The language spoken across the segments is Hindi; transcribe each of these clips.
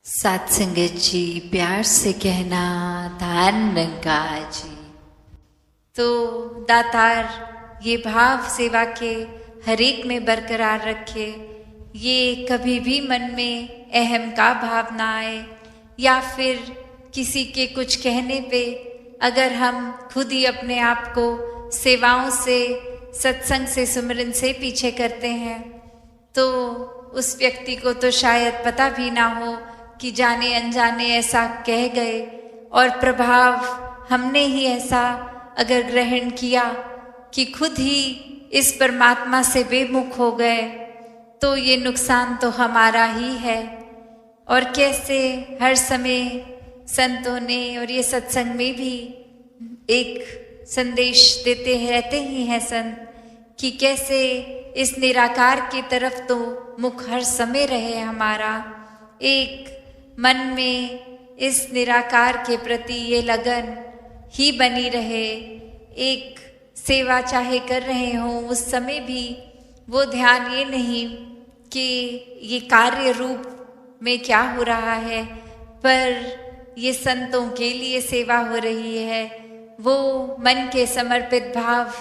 सात संगत जी, प्यार से कहना धान रंगा जी। तो दातार ये भाव सेवा के हर एक में बरकरार रखे। ये कभी भी मन में अहम का भाव ना आए, या फिर किसी के कुछ कहने पे अगर हम खुद ही अपने आप को सेवाओं से, सत्संग से, सुमिरन से पीछे करते हैं, तो उस व्यक्ति को तो शायद पता भी ना हो कि जाने अनजाने ऐसा कह गए, और प्रभाव हमने ही ऐसा अगर ग्रहण किया कि खुद ही इस परमात्मा से बेमुख हो गए, तो ये नुकसान तो हमारा ही है। और कैसे हर समय संतों ने और ये सत्संग में भी एक संदेश देते रहते ही हैं संत, कि कैसे इस निराकार की तरफ तो मुख हर समय रहे हमारा, एक मन में इस निराकार के प्रति ये लगन ही बनी रहे। एक सेवा चाहे कर रहे हों, उस समय भी वो ध्यान ये नहीं कि ये कार्य रूप में क्या हो रहा है, पर ये संतों के लिए सेवा हो रही है। वो मन के समर्पित भाव,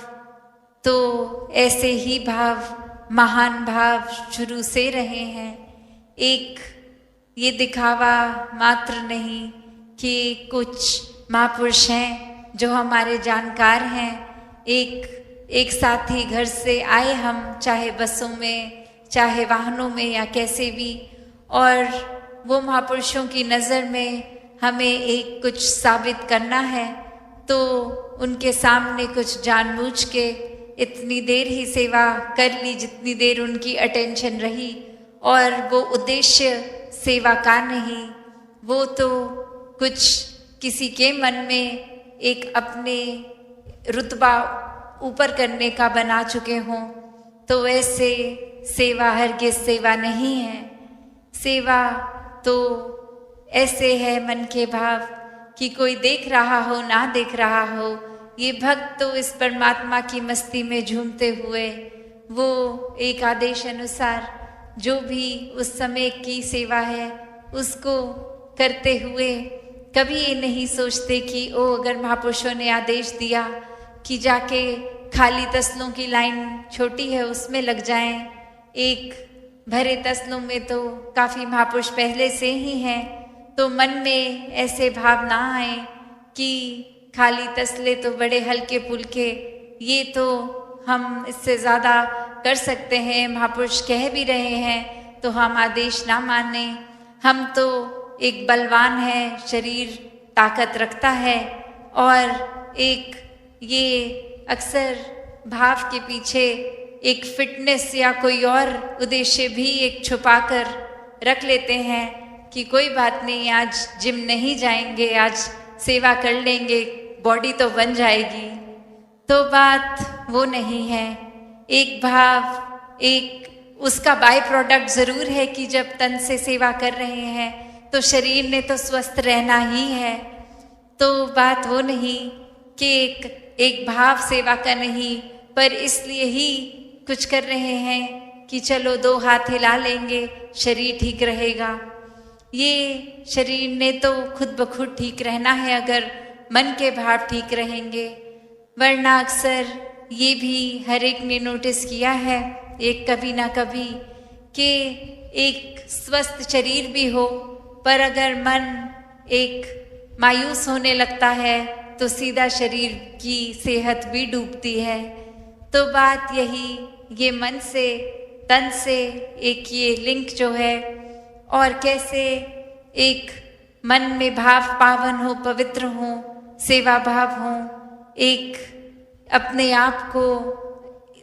तो ऐसे ही भाव, महान भाव शुरू से रहे हैं। एक ये दिखावा मात्र नहीं कि कुछ महापुरुष हैं जो हमारे जानकार हैं, एक साथी घर से आए हम, चाहे बसों में, चाहे वाहनों में, या कैसे भी, और वो महापुरुषों की नज़र में हमें एक कुछ साबित करना है, तो उनके सामने कुछ जानबूझ के इतनी देर ही सेवा कर ली जितनी देर उनकी अटेंशन रही, और वो उद्देश्य सेवा का नहीं, वो तो कुछ किसी के मन में एक अपने रुतबा ऊपर करने का बना चुके हों। तो वैसे सेवा हरगिज़ सेवा नहीं है। सेवा तो ऐसे है मन के भाव कि कोई देख रहा हो ना देख रहा हो, ये भक्त तो इस परमात्मा की मस्ती में झूमते हुए वो एक आदेश अनुसार जो भी उस समय की सेवा है उसको करते हुए कभी ये नहीं सोचते कि ओ अगर महापुरुषों ने आदेश दिया कि जाके खाली तसलों की लाइन छोटी है उसमें लग जाएं, एक भरे तसलों में तो काफ़ी महापुरुष पहले से ही हैं, तो मन में ऐसे भाव ना आए कि खाली तसले तो बड़े हल्के फुल्के, ये तो हम इससे ज़्यादा कर सकते हैं, महापुरुष कह भी रहे हैं तो हम आदेश ना माने। हम तो एक बलवान है, शरीर ताकत रखता है, और एक ये अक्सर भाव के पीछे एक फिटनेस या कोई और उद्देश्य भी एक छुपा कर रख लेते हैं कि कोई बात नहीं, आज जिम नहीं जाएंगे, आज सेवा कर लेंगे, बॉडी तो बन जाएगी। तो बात वो नहीं है। एक भाव, एक उसका बाय प्रोडक्ट ज़रूर है कि जब तन से सेवा कर रहे हैं तो शरीर ने तो स्वस्थ रहना ही है। तो बात वो नहीं कि एक भाव सेवा का नहीं, पर इसलिए ही कुछ कर रहे हैं कि चलो 2 हाथ हिला लेंगे, शरीर ठीक रहेगा। ये शरीर ने तो खुद ब खुद ठीक रहना है अगर मन के भाव ठीक रहेंगे, वरना अक्सर ये भी हर एक ने नोटिस किया है, एक कभी ना कभी, कि एक स्वस्थ शरीर भी हो पर अगर मन एक मायूस होने लगता है तो सीधा शरीर की सेहत भी डूबती है। तो बात यही, ये मन से, तन से एक ये लिंक जो है, और कैसे एक मन में भाव पावन हो, पवित्र हो, सेवा भाव हो, एक अपने आप को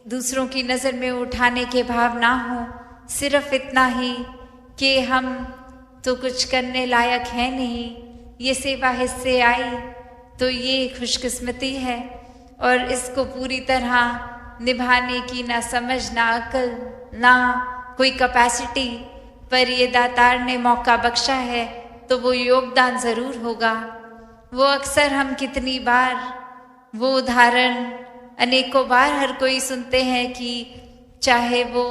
दूसरों की नज़र में उठाने के भाव ना हो, सिर्फ इतना ही कि हम तो कुछ करने लायक है नहीं, ये सेवा हिस्से आई तो ये खुशकिस्मती है, और इसको पूरी तरह निभाने की ना समझ, ना अकल, ना कोई कैपेसिटी, पर ये दातार ने मौका बख्शा है तो वो योगदान ज़रूर होगा। वो अक्सर हम कितनी बार वो उदाहरण अनेकों बार हर कोई सुनते हैं कि चाहे वो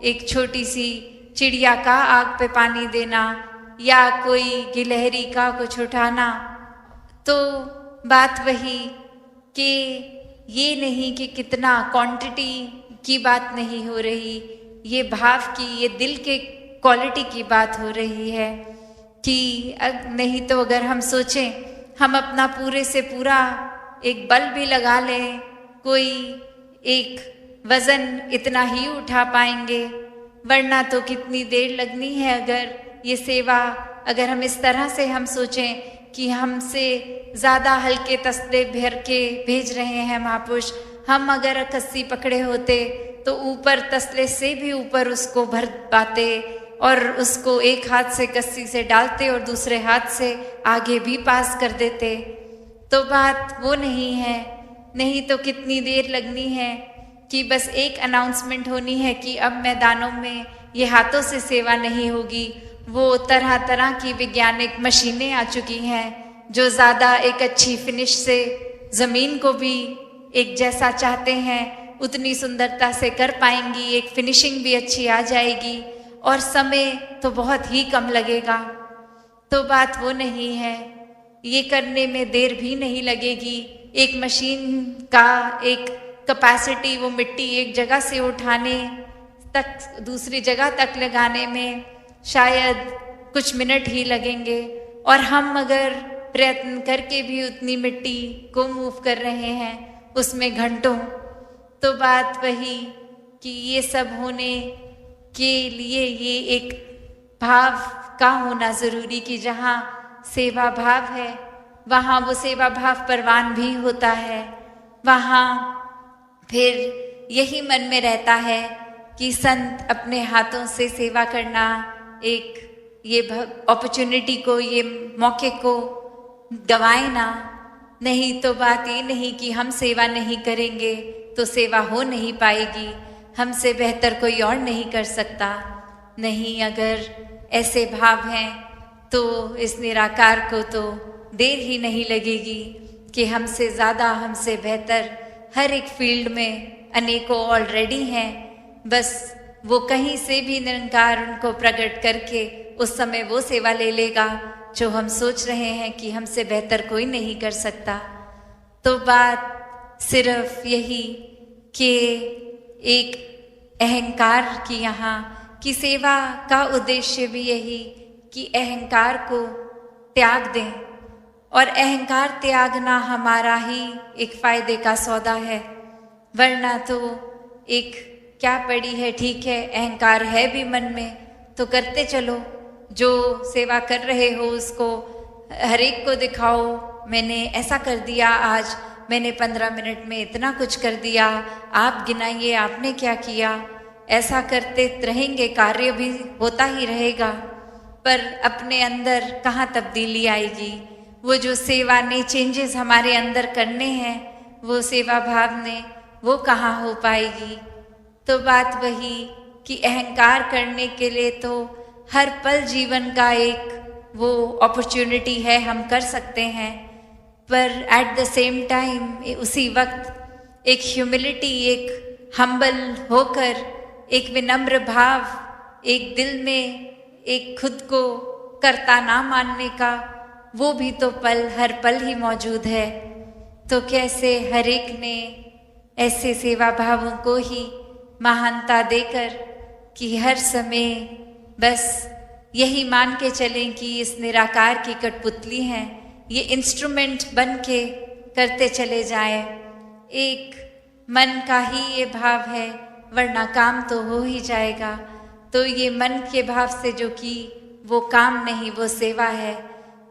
एक छोटी सी चिड़िया का आग पे पानी देना, या कोई गिलहरी का कुछ उठाना, तो बात वही कि ये नहीं कि कितना क्वांटिटी की बात नहीं हो रही, ये भाव की, ये दिल के क्वालिटी की बात हो रही है। कि नहीं तो अगर हम सोचें हम अपना पूरे से पूरा एक बल भी लगा लें, कोई एक वज़न इतना ही उठा पाएंगे, वरना तो कितनी देर लगनी है। अगर ये सेवा, अगर हम इस तरह से हम सोचें कि हमसे ज़्यादा हल्के तसले भर के भेज रहे हैं महापुरुष, हम अगर कस्सी पकड़े होते तो ऊपर तसले से भी ऊपर उसको भर पाते और उसको एक हाथ से कस्सी से डालते और दूसरे हाथ से आगे भी पास कर देते। तो बात वो नहीं है। नहीं तो कितनी देर लगनी है कि बस एक अनाउंसमेंट होनी है कि अब मैदानों में ये हाथों से सेवा नहीं होगी। वो तरह तरह की वैज्ञानिक मशीनें आ चुकी हैं जो ज़्यादा एक अच्छी फिनिश से ज़मीन को भी एक जैसा चाहते हैं उतनी सुंदरता से कर पाएंगी, एक फिनिशिंग भी अच्छी आ जाएगी और समय तो बहुत ही कम लगेगा। तो बात वो नहीं है, ये करने में देर भी नहीं लगेगी। एक मशीन का एक कैपेसिटी, वो मिट्टी एक जगह से उठाने तक दूसरी जगह तक लगाने में शायद कुछ मिनट ही लगेंगे, और हम अगर प्रयत्न करके भी उतनी मिट्टी को मूव कर रहे हैं उसमें घंटों। तो बात वही कि ये सब होने के लिए ये एक भाव का होना ज़रूरी, कि जहाँ सेवा भाव है वहाँ वो सेवा भाव परवान भी होता है। वहाँ फिर यही मन में रहता है कि संत अपने हाथों से सेवा करना, एक ये अपॉर्चुनिटी को, ये मौके को गंवाए ना। नहीं तो बात ये नहीं कि हम सेवा नहीं करेंगे तो सेवा हो नहीं पाएगी, हमसे बेहतर कोई और नहीं कर सकता। नहीं, अगर ऐसे भाव हैं तो इस निराकार को तो देर ही नहीं लगेगी कि हमसे ज़्यादा, हमसे बेहतर हर एक फील्ड में अनेकों ऑलरेडी हैं। बस वो कहीं से भी निरंकार उनको प्रकट करके उस समय वो सेवा ले लेगा जो हम सोच रहे हैं कि हमसे बेहतर कोई नहीं कर सकता। तो बात सिर्फ यही कि एक अहंकार की, यहाँ की सेवा का उद्देश्य भी यही कि अहंकार को त्याग दें, और अहंकार त्यागना हमारा ही एक फ़ायदे का सौदा है। वरना तो एक क्या पड़ी है, ठीक है अहंकार है भी मन में तो करते चलो, जो सेवा कर रहे हो उसको हर एक को दिखाओ, मैंने ऐसा कर दिया, आज मैंने 15 मिनट में इतना कुछ कर दिया, आप गिनाइए आपने क्या किया। ऐसा करते रहेंगे, कार्य भी होता ही रहेगा, पर अपने अंदर कहाँ तब्दीली आएगी। वो जो सेवा ने चेंजेस हमारे अंदर करने हैं, वो सेवा भाव ने वो कहाँ हो पाएगी। तो बात वही कि अहंकार करने के लिए तो हर पल जीवन का एक वो अपॉर्चुनिटी है, हम कर सकते हैं, पर एट द सेम टाइम उसी वक्त एक ह्यूमिलिटी, एक हम्बल होकर, एक विनम्र भाव, एक दिल में एक खुद को कर्ता ना मानने का, वो भी तो पल हर पल ही मौजूद है। तो कैसे हर एक ने ऐसे सेवा भावों को ही महानता देकर कि हर समय बस यही मान के चलें कि इस निराकार की कठपुतली हैं, ये इंस्ट्रूमेंट बन के करते चले जाएं। एक मन का ही ये भाव है, वरना काम तो हो ही जाएगा। तो ये मन के भाव से जो कि वो काम नहीं, वो सेवा है।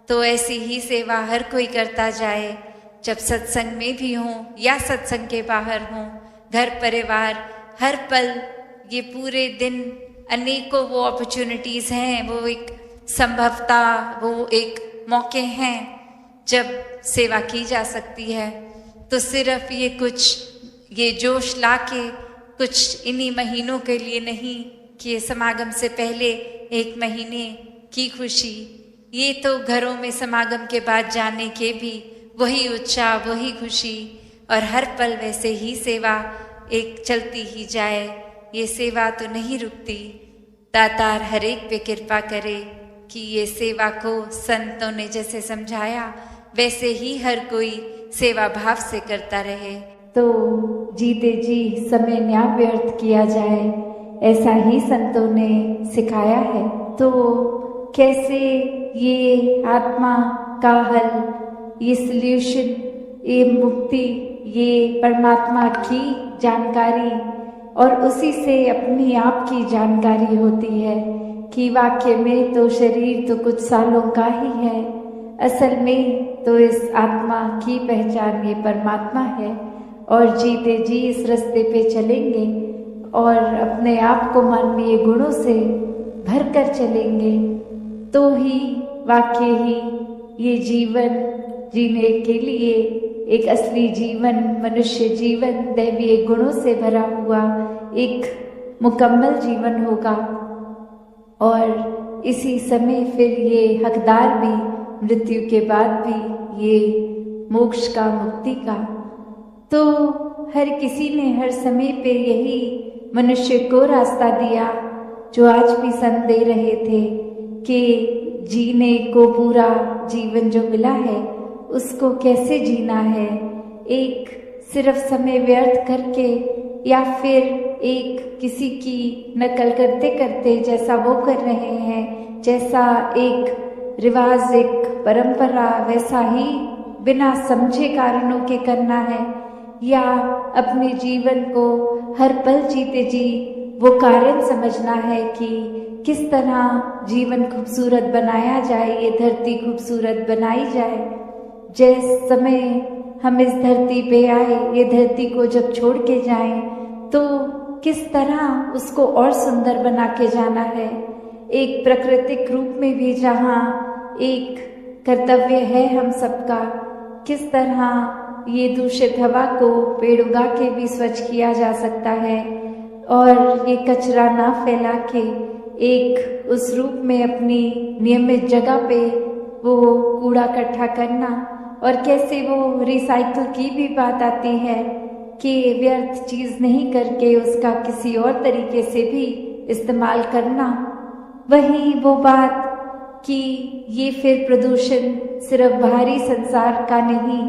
तो ऐसी ही सेवा हर कोई करता जाए, जब सत्संग में भी हों या सत्संग के बाहर हों, घर परिवार, हर पल, ये पूरे दिन अनेकों वो अपॉर्चुनिटीज़ हैं, वो एक संभवता, वो एक मौके हैं जब सेवा की जा सकती है। तो सिर्फ ये कुछ ये जोश लाके कुछ इन्हीं महीनों के लिए नहीं कि ये समागम से पहले एक महीने की खुशी, ये तो घरों में समागम के बाद जाने के भी वही उत्साह, वही खुशी, और हर पल वैसे ही सेवा एक चलती ही जाए। ये सेवा तो नहीं रुकती। दातार हर एक पे कृपा करे, कि ये सेवा को संतों ने जैसे समझाया वैसे ही हर कोई सेवा भाव से करता रहे। तो जीते जी समय ना व्यर्थ किया जाए, ऐसा ही संतों ने सिखाया है। तो कैसे ये आत्मा का हल, ये सल्यूशन, ये मुक्ति, ये परमात्मा की जानकारी और उसी से अपनी आप की जानकारी होती है कि वाक्य में तो शरीर तो कुछ सालों का ही है, असल में तो इस आत्मा की पहचान ये परमात्मा है। और जीते जी इस रास्ते पे चलेंगे और अपने आप को मानवीय गुणों से भर कर चलेंगे तो ही वाकई ही ये जीवन जीने के लिए एक असली जीवन, मनुष्य जीवन, दैवीय गुणों से भरा हुआ एक मुकम्मल जीवन होगा। और इसी समय फिर ये हकदार भी मृत्यु के बाद भी ये मोक्ष का, मुक्ति का। तो हर किसी ने हर समय पे यही मनुष्य को रास्ता दिया जो आज भी संत दे रहे थे कि जीने को पूरा जीवन जो मिला है उसको कैसे जीना है। एक सिर्फ समय व्यर्थ करके या फिर एक किसी की नकल करते करते जैसा वो कर रहे हैं, जैसा एक रिवाज, एक परंपरा, वैसा ही बिना समझे कारणों के करना है, या अपने जीवन को हर पल जीते जी वो कारण समझना है कि किस तरह जीवन खूबसूरत बनाया जाए, ये धरती खूबसूरत बनाई जाए। जिस समय हम इस धरती पे आए, ये धरती को जब छोड़ के जाएं तो किस तरह उसको और सुंदर बना के जाना है। एक प्राकृतिक रूप में भी जहाँ एक कर्तव्य है हम सबका, किस तरह ये दूषित हवा को पेड़ उगा के भी स्वच्छ किया जा सकता है और ये कचरा ना फैला के एक उस रूप में अपनी नियमित जगह पे वो कूड़ा इकट्ठा करना। और कैसे वो रिसाइकल की भी बात आती है कि व्यर्थ चीज़ नहीं करके उसका किसी और तरीके से भी इस्तेमाल करना। वही वो बात कि ये फिर प्रदूषण सिर्फ बाहरी संसार का नहीं,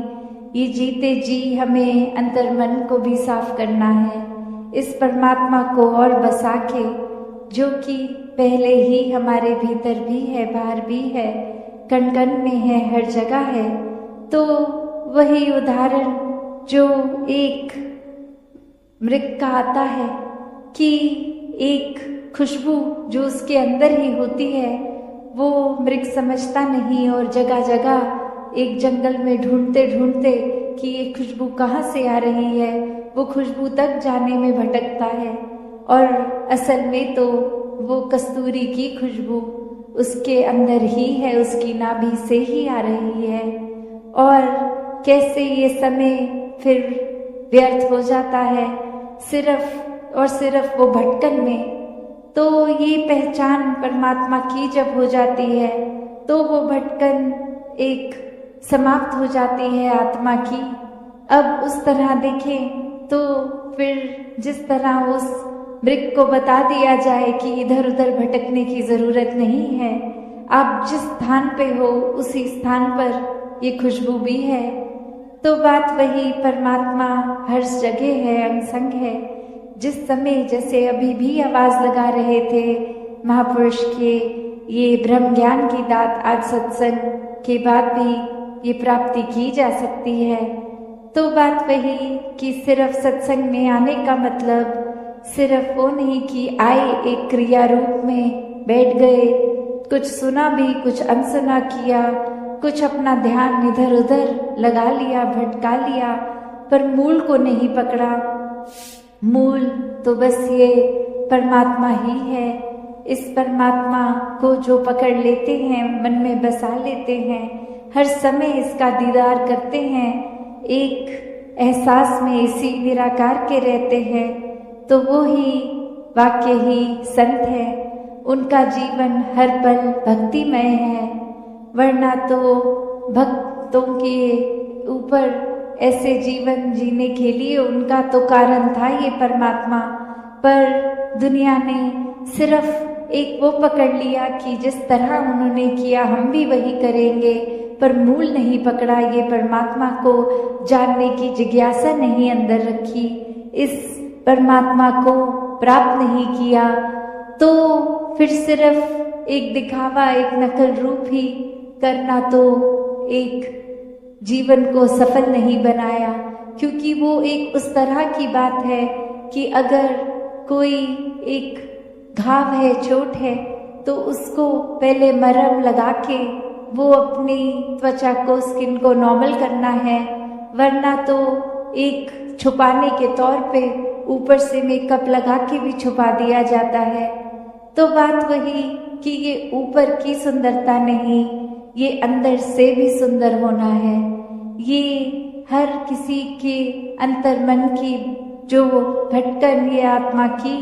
ये जीते जी हमें अंतर्मन को भी साफ करना है, इस परमात्मा को और बसा के जो कि पहले ही हमारे भीतर भी है, बाहर भी है, कण कण में है, हर जगह है। तो वही उदाहरण जो एक मृग का आता है कि एक खुशबू जो उसके अंदर ही होती है वो मृग समझता नहीं और जगह जगह एक जंगल में ढूंढते ढूंढते कि ये खुशबू कहाँ से आ रही है, वो खुशबू तक जाने में भटकता है और असल में तो वो कस्तूरी की खुशबू उसके अंदर ही है, उसकी नाभि से ही आ रही है। और कैसे ये समय फिर व्यर्थ हो जाता है सिर्फ और सिर्फ वो भटकन में। तो ये पहचान परमात्मा की जब हो जाती है तो वो भटकन एक समाप्त हो जाती है आत्मा की। अब उस तरह देखें तो फिर जिस तरह उस मृग को बता दिया जाए कि इधर उधर भटकने की ज़रूरत नहीं है, आप जिस स्थान पे हो उसी स्थान पर ये खुशबू भी है। तो बात वही, परमात्मा हर जगह है, अंग संग है। जिस समय जैसे अभी भी आवाज़ लगा रहे थे महापुरुष के ये ब्रह्म ज्ञान की दात आज सत्संग के बाद भी ये प्राप्ति की जा सकती है। तो बात वही कि सिर्फ सत्संग में आने का मतलब सिर्फ वो नहीं कि आए एक क्रिया रूप में बैठ गए, कुछ सुना भी, कुछ अनसुना किया, कुछ अपना ध्यान इधर उधर लगा लिया, भटका लिया, पर मूल को नहीं पकड़ा। मूल तो बस ये परमात्मा ही है। इस परमात्मा को जो पकड़ लेते हैं, मन में बसा लेते हैं, हर समय इसका दीदार करते हैं, एक एहसास में इसी निराकार के रहते हैं, तो वो ही वाकई ही संत है। उनका जीवन हर पल भक्तिमय है, वरना तो भक्तों के ऊपर ऐसे जीवन जीने के लिए उनका तो कारण था ये परमात्मा, पर दुनिया ने सिर्फ एक वो पकड़ लिया कि जिस तरह उन्होंने किया हम भी वही करेंगे, पर मूल नहीं पकड़ा, ये परमात्मा को जानने की जिज्ञासा नहीं अंदर रखी, इस परमात्मा को प्राप्त नहीं किया, तो फिर सिर्फ एक दिखावा, एक नकल रूप ही करना तो एक जीवन को सफल नहीं बनाया। क्योंकि वो एक उस तरह की बात है कि अगर कोई एक घाव है, चोट है, तो उसको पहले मरहम लगा के वो अपनी त्वचा को, स्किन को नॉर्मल करना है, वरना तो एक छुपाने के तौर पे ऊपर से मेकअप लगा के भी छुपा दिया जाता है। तो बात वही कि ये ऊपर की सुंदरता नहीं, ये अंदर से भी सुंदर होना है। ये हर किसी के अंतर मन की जो भटकन ये आत्मा की,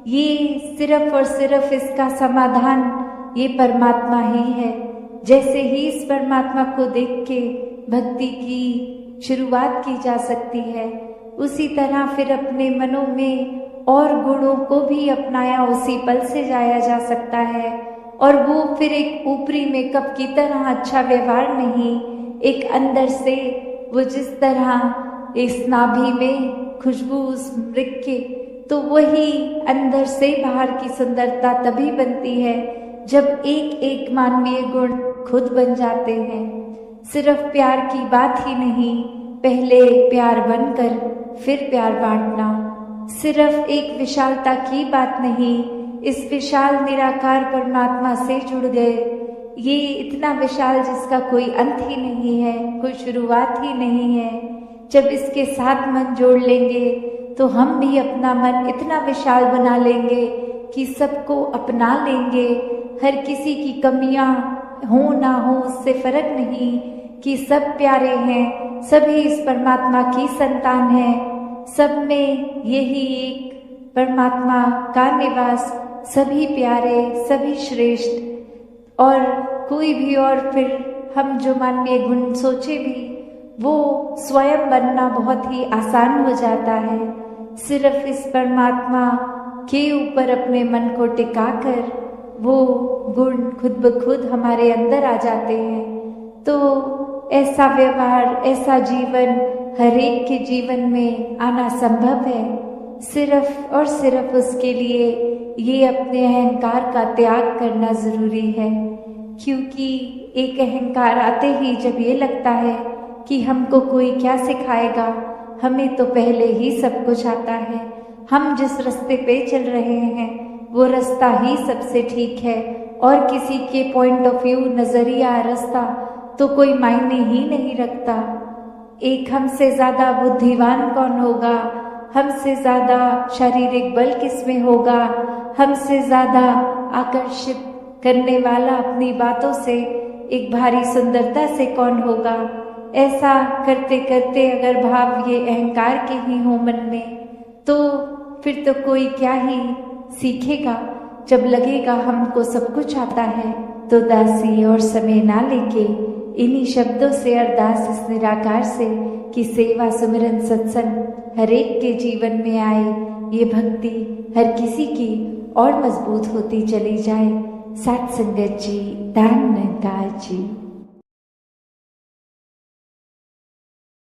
ये सिर्फ और सिर्फ इसका समाधान ये परमात्मा ही है। जैसे ही इस परमात्मा को देख के भक्ति की शुरुआत की जा सकती है, उसी तरह फिर अपने मनों में और गुणों को भी अपनाया उसी पल से जाया जा सकता है। और वो फिर एक ऊपरी मेकअप की तरह अच्छा व्यवहार नहीं, एक अंदर से वो जिस तरह इस नाभि में खुशबू उस मृग के, तो वही अंदर से बाहर की सुंदरता तभी बनती है जब एक एक मानवीय गुण खुद बन जाते हैं। सिर्फ प्यार की बात ही नहीं, पहले प्यार बनकर फिर प्यार बांटना। सिर्फ एक विशालता की बात नहीं, इस विशाल निराकार परमात्मा से जुड़ गए। ये इतना विशाल जिसका कोई अंत ही नहीं है, कोई शुरुआत ही नहीं है। जब इसके साथ मन जोड़ लेंगे तो हम भी अपना मन इतना विशाल बना लेंगे कि सबको अपना लेंगे। हर किसी की कमियां हो ना हो उससे फर्क नहीं, कि सब प्यारे हैं, सभी इस परमात्मा की संतान हैं। सब में यही एक परमात्मा का निवास, सभी प्यारे, सभी श्रेष्ठ। और कोई भी और फिर हम जो मानवीय गुण सोचे भी, वो स्वयं बनना बहुत ही आसान हो जाता है। सिर्फ इस परमात्मा के ऊपर अपने मन को टिकाकर वो गुण खुद ब खुद हमारे अंदर आ जाते हैं। तो ऐसा व्यवहार, ऐसा जीवन हर एक के जीवन में आना संभव है। सिर्फ और सिर्फ उसके लिए ये अपने अहंकार का त्याग करना जरूरी है। क्योंकि एक अहंकार आते ही जब ये लगता है कि हमको कोई क्या सिखाएगा, हमें तो पहले ही सब कुछ आता है, हम जिस रास्ते पे चल रहे हैं वो रास्ता ही सबसे ठीक है, और किसी के पॉइंट ऑफ व्यू, नजरिया, रास्ता तो कोई मायने ही नहीं रखता। एक हमसे ज्यादा बुद्धिमान कौन होगा, हमसे ज्यादा शारीरिक बल किसमें होगा, हमसे ज्यादा आकर्षित करने वाला अपनी बातों से एक भारी सुंदरता से कौन होगा। ऐसा करते करते अगर भाव ये अहंकार के ही हो मन में, तो फिर तो कोई क्या ही सीखेगा। जब लगेगा हमको सब कुछ आता है, तो दासी और समय ना लेके इन्हीं शब्दों से अरदास इस निराकार से कि सेवा, सुमिरन, सत्संग हर एक के जीवन में आए, ये भक्ति हर किसी की और मजबूत होती चली जाए। सत्संगत जी, धन्यवाद जी।